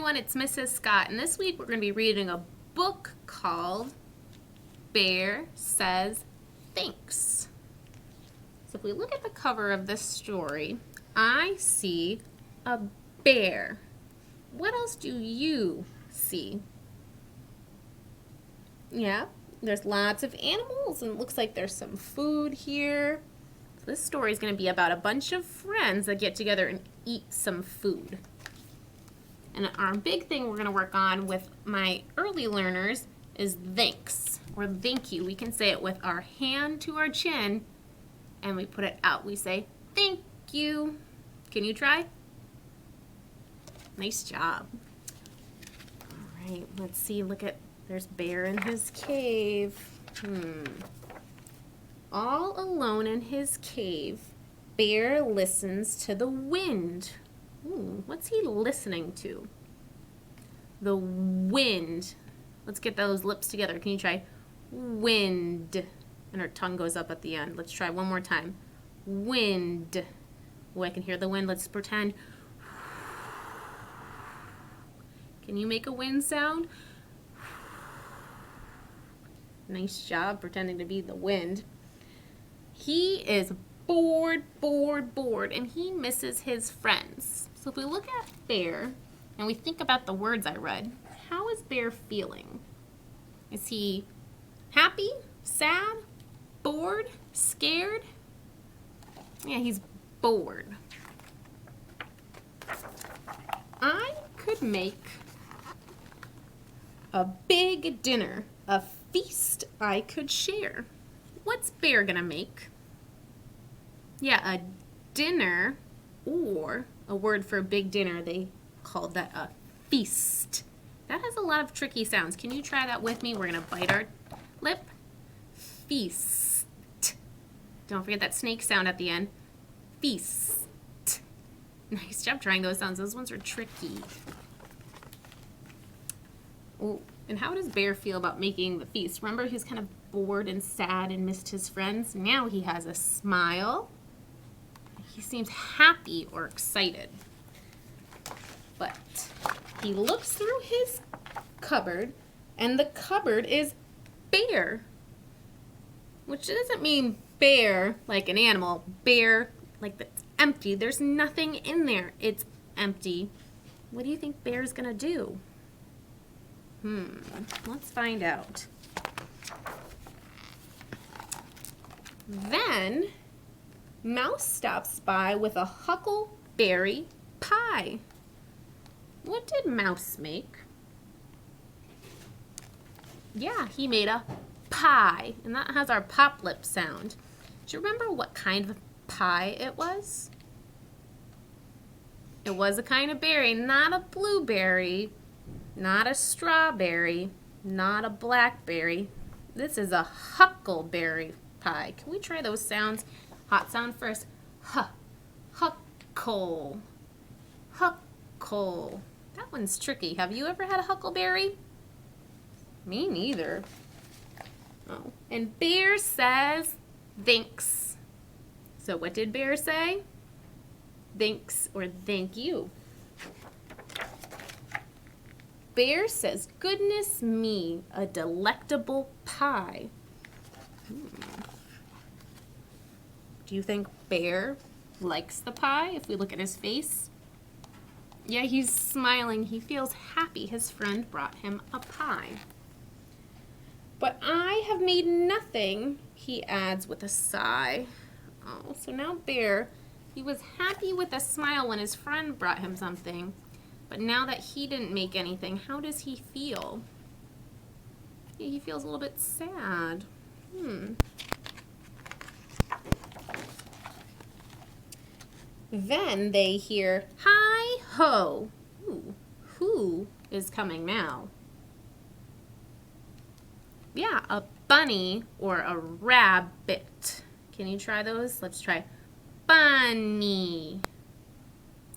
everyone, it's Mrs. Scott, and this week we're going to be reading a book called Bear Says Thanks. So if we look at the cover of this story, I see a bear. What else do you see? Yeah, there's lots of animals, and it looks like there's some food here. So this story is going to be about a bunch of friends that get together and eat some food. And our big thing we're going to work on with my early learners is thanks, or thank you. We can say it with our hand to our chin, and we put it out. We say, thank you. Can you try? Nice job. All right, let's see. Look at, there's Bear in his cave. All alone in his cave, Bear listens to the wind. Ooh, what's he listening to? The wind. Let's get those lips together. Can you try? Wind. And our tongue goes up at the end. Let's try one more time. Wind. Oh, I can hear the wind. Let's pretend. Can you make a wind sound? Nice job pretending to be the wind. He is bored, and he misses his friends. So if we look at Bear and we think about the words I read, how is Bear feeling? Is he happy, sad, bored, scared? Yeah, he's bored. I could make a big dinner, a feast I could share. What's Bear gonna make? Yeah, a dinner, or a word for a big dinner, they called that a feast. That has a lot of tricky sounds. Can you try that with me? We're gonna bite our lip. Feast. Don't forget that snake sound at the end. Feast. Nice job trying those sounds. Those ones are tricky. Oh, and how does Bear feel about making the feast? Remember, he was kind of bored and sad and missed his friends. Now he has a smile. He seems happy or excited. But he looks through his cupboard, and the cupboard is bare. Which doesn't mean bare like an animal. Bare like that's empty. There's nothing in there. It's empty. What do you think Bear's gonna do? Let's find out. Then Mouse stops by with a Huckleberry Pie. What did Mouse make? Yeah, he made a pie, and that has our pop lip sound. Do you remember what kind of pie it was? It was a kind of berry, not a blueberry, not a strawberry, not a blackberry. This is a huckleberry pie. Can we try those sounds? Hot sound first. Huckle. Huckle. That one's tricky. Have you ever had a huckleberry? Me neither. Oh. And Bear says thanks. So what did Bear say? Thanks or thank you. Bear says, goodness me, a delectable pie. Do you think Bear likes the pie if we look at his face? Yeah, he's smiling. He feels happy his friend brought him a pie. But I have made nothing, he adds with a sigh. Oh, so now Bear, he was happy with a smile when his friend brought him something. But now that he didn't make anything, how does he feel? He feels a little bit sad. Then they hear, hi-ho. Ooh, who is coming now? Yeah, a bunny or a rabbit. Can you try those? Let's try bunny.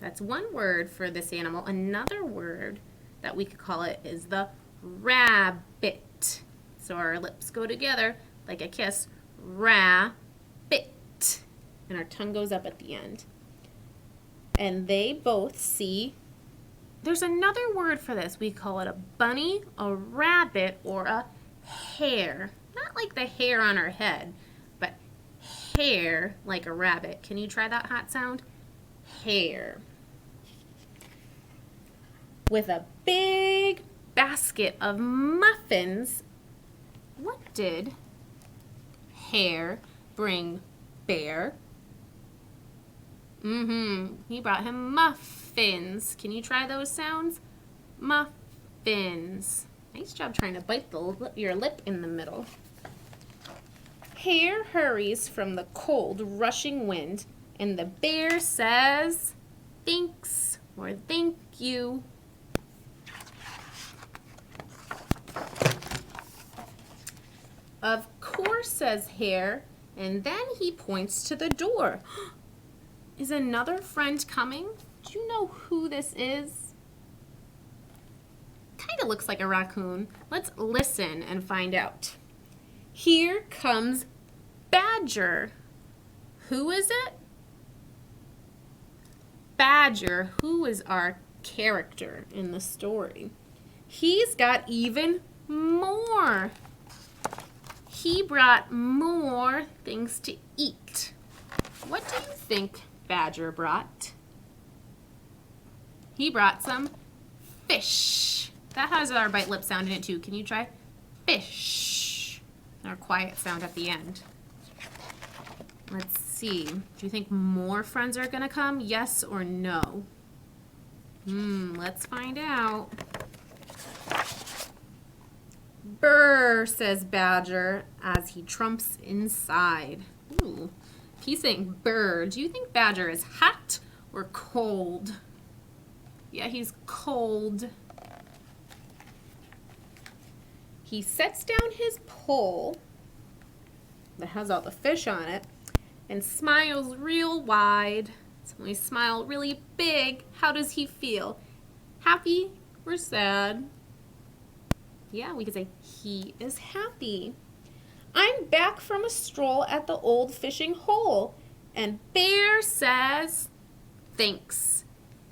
That's one word for this animal. Another word that we could call it is the rabbit. So our lips go together like a kiss. Rabbit. And our tongue goes up at the end. And they both see there's another word for this. We call it a bunny, a rabbit, or a hare. Not like the hair on our head, but hair like a rabbit. Can you try that hot sound? Hare. With a big basket of muffins, what did Hare bring Bear? He brought him muffins. Can you try those sounds? Muffins. Nice job trying to bite your lip in the middle. Hare hurries from the cold, rushing wind, and the bear says, thanks, or thank you. Of course, says Hare, and then he points to the door. Is another friend coming? Do you know who this is? Kind of looks like a raccoon. Let's listen and find out. Here comes Badger. Who is it? Badger, who is our character in the story. He's got even more. He brought more things to eat. What do you think Badger brought? He brought some fish. That has our bite lip sound in it too. Can you try? Fish. Our quiet sound at the end. Let's see. Do you think more friends are gonna come? Yes or no? Let's find out. Brr, says Badger as he trumps inside. Ooh, he's saying brr. Do you think Badger is hot or cold? Yeah, he's cold. He sets down his pole that has all the fish on it and smiles real wide. So when he smiles really big, how does he feel? Happy or sad? Yeah, we could say he is happy. I'm back from a stroll at the old fishing hole. And Bear says, thanks.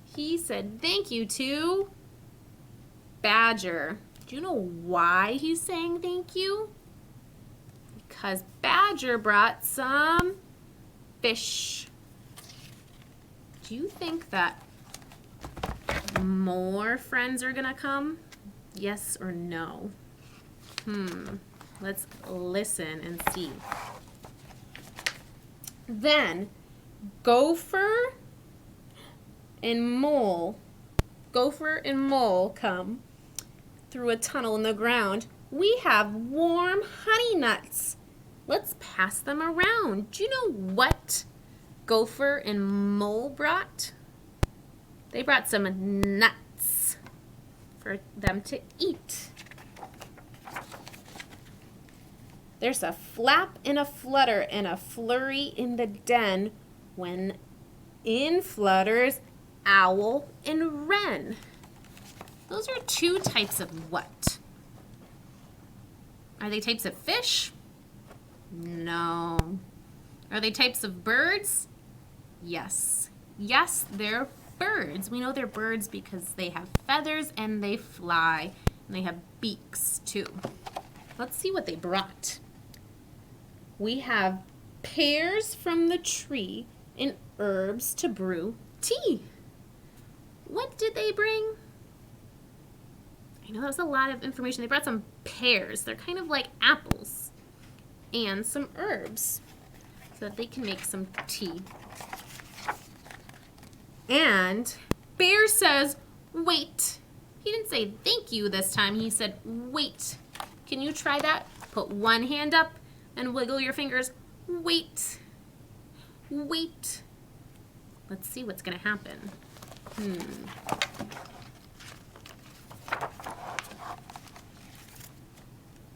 He said thank you to Badger. Do you know why he's saying thank you? Because Badger brought some fish. Do you think that more friends are gonna come? Yes or no? Let's listen and see. Then Gopher and Mole come through a tunnel in the ground. We have warm honey nuts. Let's pass them around. Do you know what Gopher and Mole brought? They brought some nuts for them to eat. There's a flap and a flutter and a flurry in the den when in flutters owl and wren. Those are two types of what? Are they types of fish? No. Are they types of birds? Yes. Yes, they're birds. We know they're birds because they have feathers and they fly. And they have beaks too. Let's see what they brought. We have pears from the tree and herbs to brew tea. What did they bring? I know that was a lot of information. They brought some pears. They're kind of like apples. And some herbs so that they can make some tea. And Bear says, wait. He didn't say thank you this time. He said, wait. Can you try that? Put one hand up and wiggle your fingers. Wait. Wait. Let's see what's going to happen.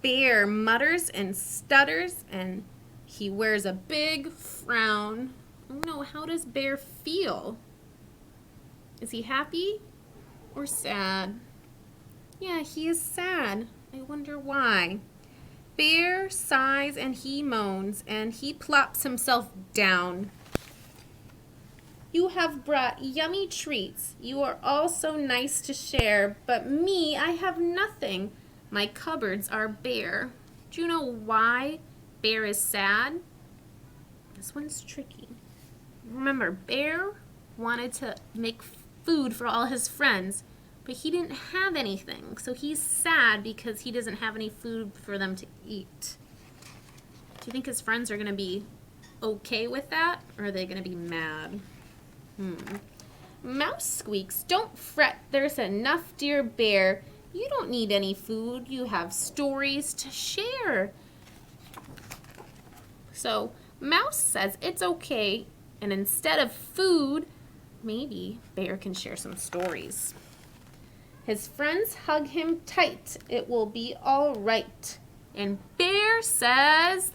Bear mutters and stutters and he wears a big frown. Oh no, how does Bear feel? Is he happy or sad? Yeah, he is sad. I wonder why. Bear sighs and he moans and he plops himself down. You have brought yummy treats. You are all so nice to share, but me, I have nothing. My cupboards are bare. Do you know why Bear is sad? This one's tricky. Remember, Bear wanted to make food for all his friends, but he didn't have anything. So he's sad because he doesn't have any food for them to eat. Do you think his friends are going to be okay with that, or are they going to be mad? Mouse squeaks, don't fret. There's enough, dear Bear. You don't need any food. You have stories to share. So Mouse says it's okay, and instead of food, maybe Bear can share some stories. His friends hug him tight. It will be all right. And Bear says,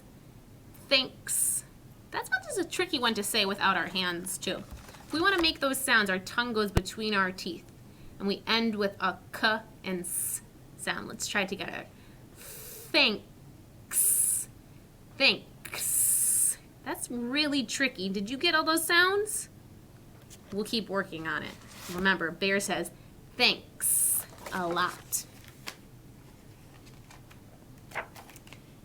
thanks. That's a tricky one to say without our hands, too. If we want to make those sounds, our tongue goes between our teeth. And we end with a k and s sound. Let's try it together. Thanks. Thanks. That's really tricky. Did you get all those sounds? We'll keep working on it. Remember, Bear says, thanks a lot.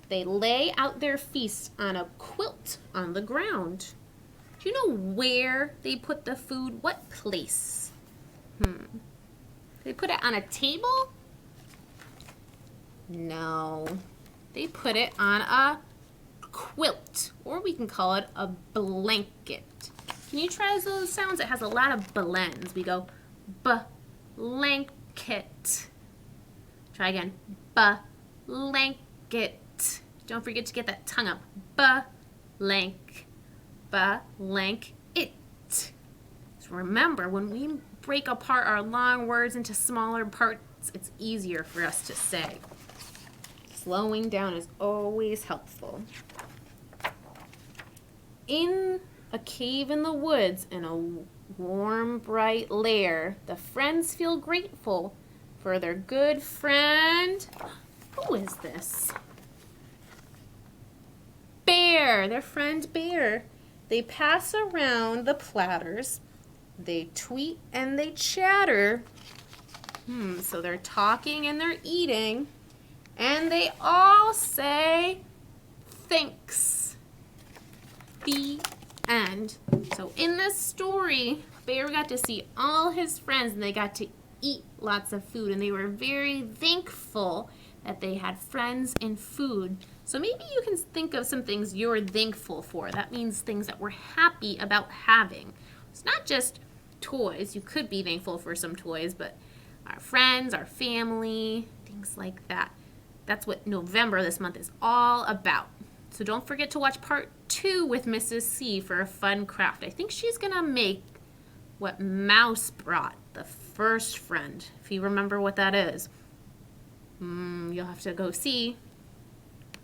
They lay out their feast on a quilt on the ground. Do you know where they put the food? What place? They put it on a table? No. They put it on a quilt, or we can call it a blanket. Can you try those sounds? It has a lot of blends. We go blanket. Try again. Blanket. Don't forget to get that tongue up. Blank. It. So remember, when we break apart our long words into smaller parts, it's easier for us to say. Slowing down is always helpful. In a cave in the woods, in a warm, bright lair, the friends feel grateful for their good friend. Who is this? Bear, their friend Bear. They pass around the platters. They tweet and they chatter. So they're talking and they're eating. And they all say thanks. The end. So in this story, Bear got to see all his friends and they got to eat lots of food. And they were very thankful that they had friends and food. So maybe you can think of some things you're thankful for. That means things that we're happy about having. It's not just toys. You could be thankful for some toys, but our friends, our family, things like that. That's what November this month is all about. So don't forget to watch part 2 with Mrs. C for a fun craft. I think she's going to make what Mouse brought, the first friend, if you remember what that is. You'll have to go see.